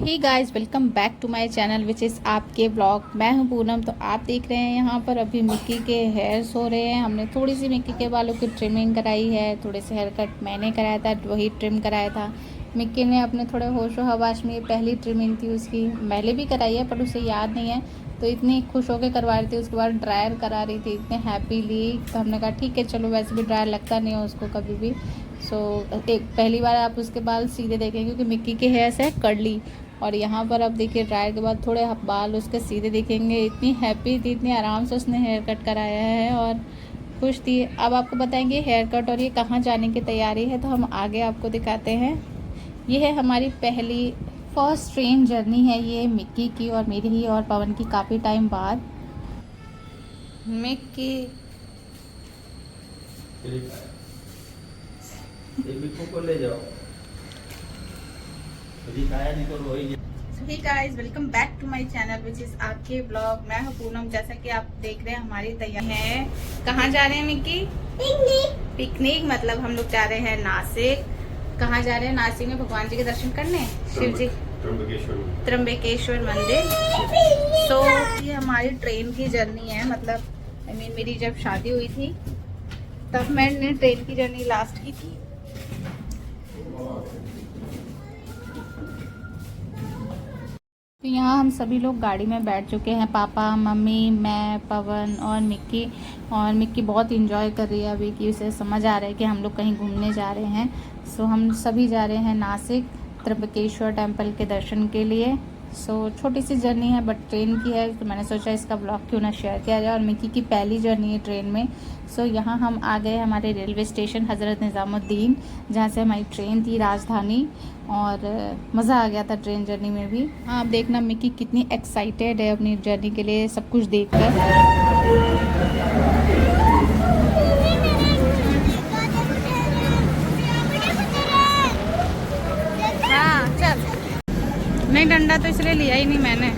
Hey guys, welcome back to my channel which is आपके blog. मैं हूं पूनम। तो आप देख रहे हैं यहाँ पर अभी मिक्की के हेयर्स हो रहे हैं। हमने थोड़ी सी मिक्की के बालों की ट्रिमिंग कराई है, थोड़े से हेयर कट मैंने कराया था, वही ट्रिम कराया था। मिक्की ने अपने थोड़े होशो हवास में, पहली ट्रिमिंग थी उसकी, मैंने भी कराई है पर उसे याद नहीं है, तो इतनी खुश होकर करवा रही थी। उसके बाद ड्रायर करा रही थी इतने हैप्पीली, तो हमने कहा ठीक है चलो, वैसे भी ड्रायर लगता नहीं है उसको कभी भी। एक पहली बार आप उसके बाल सीधे देखेंगे क्योंकि मिक्की के हेयर्स है कर्ली। और यहाँ पर आप देखिए ड्रायर के बाद थोड़े बाल उसके सीधे दिखेंगे। इतनी हैप्पी थी, इतनी आराम से उसने हेयर कट कराया है और खुश थी। अब आपको बताएंगे हेयर कट और ये कहाँ जाने की तैयारी है, तो हम आगे आपको दिखाते हैं। ये है हमारी पहली फर्स्ट ट्रेन जर्नी है ये मिक्की की और मेरी ही और पवन की, काफ़ी टाइम बाद। मिक्की को ले जाओ। Hey guys, welcome back to my channel which is आपके ब्लॉग। मैं हूं पूनम। जैसा कि आप देख रहे हैं हमारी तैयारी है। कहाँ जा रहे हैं मिक्की? पिकनिक मतलब हम लोग जा रहे हैं नासिक। कहाँ जा रहे हैं? नासिक में भगवान जी के दर्शन करने, शिव जी, त्र्यंबकेश्वर मंदिर। तो ये हमारी ट्रेन की जर्नी है। मतलब मेरी जब शादी हुई थी तब मैंने ट्रेन की जर्नी लास्ट की थी। तो यहाँ हम सभी लोग गाड़ी में बैठ चुके हैं, पापा, मम्मी, मैं, पवन और मिक्की। और मिक्की बहुत इंजॉय कर रही है अभी कि उसे समझ आ रहा है कि हम लोग कहीं घूमने जा रहे हैं। सो हम सभी जा रहे हैं नासिक त्र्यंबकेश्वर टेम्पल के दर्शन के लिए। छोटी सी जर्नी है बट ट्रेन की है, तो मैंने सोचा इसका ब्लॉग क्यों ना शेयर किया जाए। और मिक्की की पहली जर्नी है ट्रेन में। यहाँ हम आ गए हमारे रेलवे स्टेशन हज़रत निज़ामुद्दीन, जहाँ से हमारी ट्रेन थी राजधानी। और मज़ा आ गया था ट्रेन जर्नी में भी। हाँ, आप देखना मिक्की कितनी एक्साइटेड है अपनी जर्नी के लिए, सब कुछ देखकर। हाँ चल। नहीं, डंडा तो इसलिए लिया ही नहीं मैंने,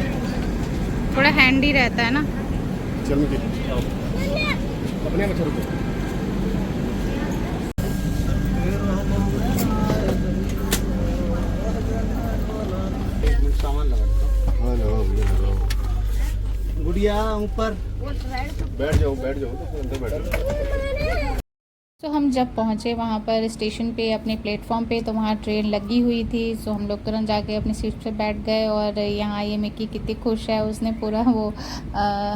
थोड़ा हैंडी रहता है ना। चल अपने बच्चों को सामान लगा। गुड़िया ऊपर बैठ जाओ तो अंदर बैठ जाओ। तो हम जब पहुँचे वहाँ पर स्टेशन पे अपने प्लेटफॉर्म पे, तो वहाँ ट्रेन लगी हुई थी। हम लोग तुरंत जाके अपनी सीट पे बैठ गए। और यहाँ ये मिक्की कितनी खुश है, उसने पूरा वो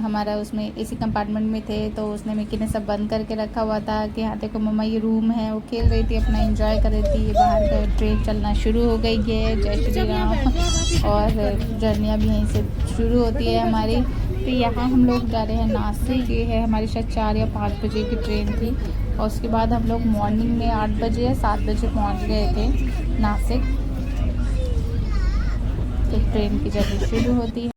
हमारा उसमें इसी कंपार्टमेंट में थे, तो उसने मिक्की ने सब बंद करके रखा हुआ था कि यहाँ देखो मम्मा ये रूम है। वो खेल रही थी, अपना एंजॉय कर रही थी। बाहर का ट्रेन चलना शुरू हो गई है, जय श्री राम। और जर्नियाँ भी यहीं से शुरू होती है हमारी। तो यहाँ हम लोग जा रहे हैं नासिक। ये है हमारी शायद 4 या 5 बजे की ट्रेन थी। और उसके बाद हम लोग मॉर्निंग में 8 बजे या 7 बजे पहुँच गए थे नासिक। तो ट्रेन की जर्नी शुरू होती है।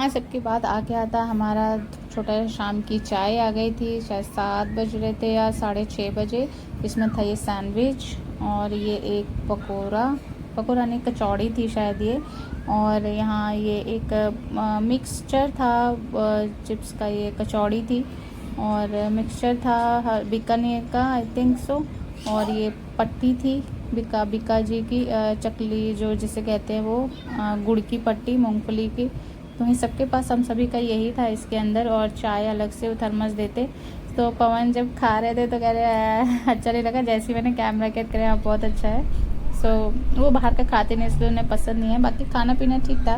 सबके बाद आ गया था हमारा छोटा शाम की चाय आ गई थी, शायद 7 बज रहे थे या 6:30 बजे। इसमें था ये सैंडविच और ये एक पकौड़ा नहीं, कचौड़ी थी शायद ये। और यहाँ ये एक मिक्सचर था, चिप्स का, ये कचौड़ी थी। और मिक्सचर था बीकानेर का, आई थिंक सो। और ये पट्टी थी बिका जी की, चकली जो जिसे कहते हैं वो, गुड़ की पट्टी मूंगफली की। तो इन सबके पास हम सभी का यही था इसके अंदर। और चाय अलग से थर्मस देते। तो पवन जब खा रहे थे तो कह रहे अच्छा नहीं लगा, जैसे ही मैंने कैमरा कैद करे आप बहुत अच्छा है। वो बाहर का खाते नहीं, इसलिए उन्हें पसंद नहीं है। बाकी खाना पीना ठीक था,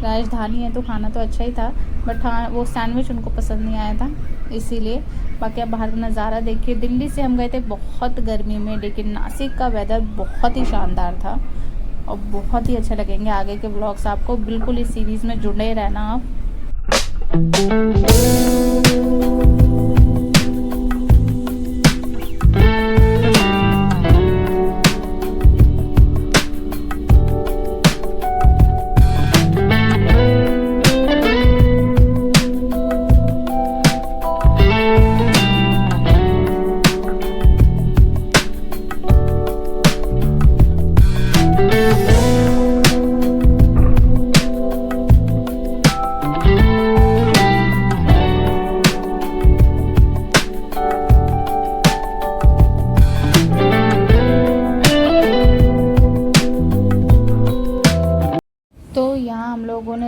राजधानी है तो खाना तो अच्छा ही था। बट हाँ, वो सैंडविच उनको पसंद नहीं आया था इसीलिए। बाकी आप बाहर का नज़ारा देखिए। दिल्ली से हम गए थे बहुत गर्मी में, लेकिन नासिक का वेदर बहुत ही शानदार था और बहुत ही अच्छा लगेंगे आगे के व्लॉग्स आपको। बिल्कुल इस सीरीज़ में जुड़े रहना आप।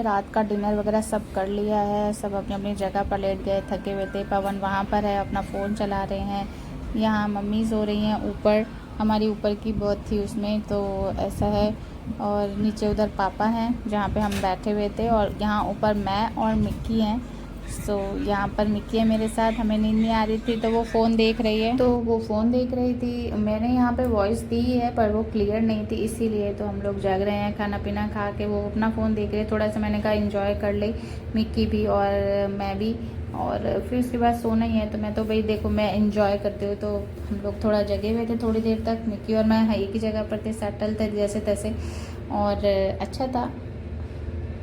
हमने रात का डिनर वगैरह सब कर लिया है, सब अपनी अपनी जगह पर लेट गए, थके हुए थे। पवन वहाँ पर है, अपना फ़ोन चला रहे हैं। यहाँ मम्मी सो रही हैं ऊपर, हमारी ऊपर की बर्थ थी उसमें, तो ऐसा है। और नीचे उधर पापा हैं जहाँ पे हम बैठे हुए थे, और यहाँ ऊपर मैं और मिक्की हैं। सो यहाँ पर मिक्की है मेरे साथ, हमें नींद नहीं आ रही थी तो वो फ़ोन देख रही है, मैंने यहाँ पे वॉइस दी है पर वो क्लियर नहीं थी, इसीलिए तो हम लोग जाग रहे हैं। खाना पीना खा के वो अपना फ़ोन देख रहे, थोड़ा सा मैंने कहा एंजॉय कर ले, मिक्की भी और मैं भी, और फिर उसके बाद सोना ही है। तो मैं तो भाई देखो मैं एंजॉय करती हूँ, तो हम लोग थोड़ा जगे हुए थे थोड़ी देर तक, मिक्की और मैं एक ही जगह पर थे, सेटल थे जैसे तैसे, और अच्छा था।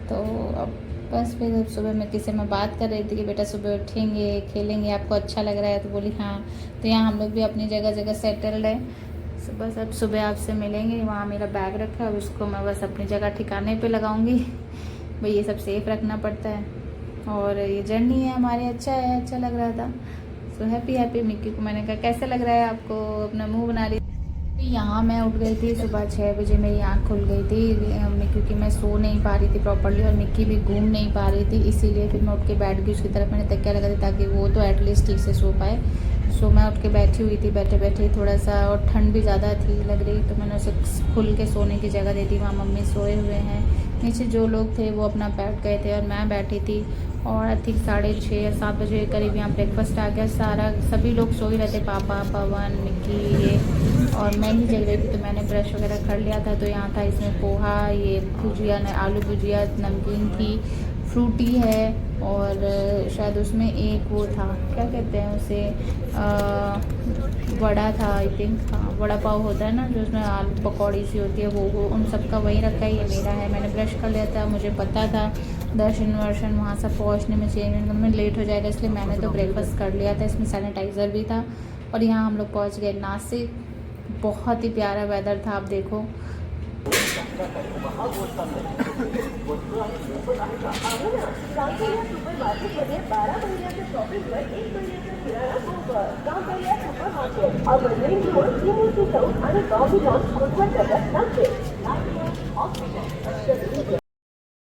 तो अब बस फिर सुबह मैं किसी में बात कर रही थी कि बेटा सुबह उठेंगे खेलेंगे, आपको अच्छा लग रहा है? तो बोली हाँ। तो यहाँ हम लोग भी अपनी जगह जगह सेटल्ड है। तो बस अब सुबह आपसे मिलेंगे, वहाँ मेरा बैग रखा है, उसको मैं बस अपनी जगह ठिकाने पे लगाऊंगी। भाई ये सब सेफ रखना पड़ता है, और ये जर्नी है हमारे, अच्छा है, अच्छा लग रहा था। So happy. मिक्की को मैंने कहा कैसा लग रहा है आपको, अपना मुँह बना रही। यहाँ मैं उठ गई थी सुबह 6 बजे, मेरी आँख खुल गई थी क्योंकि मैं सो नहीं पा रही थी प्रॉपर्ली, और मिक्की भी घूम नहीं पा रही थी, इसीलिए फिर मैं उठ के बैठ गई उसकी तरफ। मैंने तकिया लगा दी ताकि वो तो एटलीस्ट ठीक से सो पाए। सो मैं उठ के बैठी हुई थी, बैठे बैठे थोड़ा सा, और ठंड भी ज़्यादा थी लग रही, तो मैंने उसे खुल के सोने की जगह दे दी। वहाँ मम्मी सोए हुए हैं, नीचे जो लोग थे वो अपना बैठ गए थे, और मैं बैठी थी। और आई थिंक 6:30 या 7 बजे के करीब यहाँ ब्रेकफास्ट आ गया, सभी लोग सो ही रहे थे, पापा, पवन, मिक्की, ये, और मैं ही जग रही थी। तो मैंने ब्रश वगैरह कर लिया था, तो यहाँ था इसमें पोहा, ये भुजिया, आलू भुजिया, नमकीन थी, फ्रूटी है, और शायद उसमें एक वो था, क्या कहते हैं उसे, वड़ा था आई थिंक, हाँ वड़ा पाव होता है ना जो उसमें आलू पकौड़ी सी होती है, वो उन सबका वही रखा है, ये मेरा है। मैंने ब्रश कर लिया था, मुझे पता था दर्शन वर्शन वहाँ से पहुँचने में चेंज में लेट हो जाएगा, इसलिए मैंने तो ब्रेकफास्ट कर लिया था। इसमें सैनिटाइज़र भी था। और यहाँ हम लोग पहुँच गए नासिक। बहुत ही प्यारा वेदर था, आप देखो।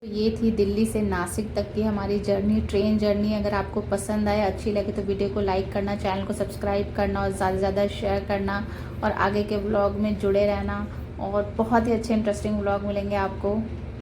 तो ये थी दिल्ली से नासिक तक की हमारी जर्नी, ट्रेन जर्नी। अगर आपको पसंद आए, अच्छी लगे तो वीडियो को लाइक करना, चैनल को सब्सक्राइब करना, और ज़्यादा से ज़्यादा शेयर करना, और आगे के व्लॉग में जुड़े रहना, और बहुत ही अच्छे इंटरेस्टिंग व्लॉग मिलेंगे आपको।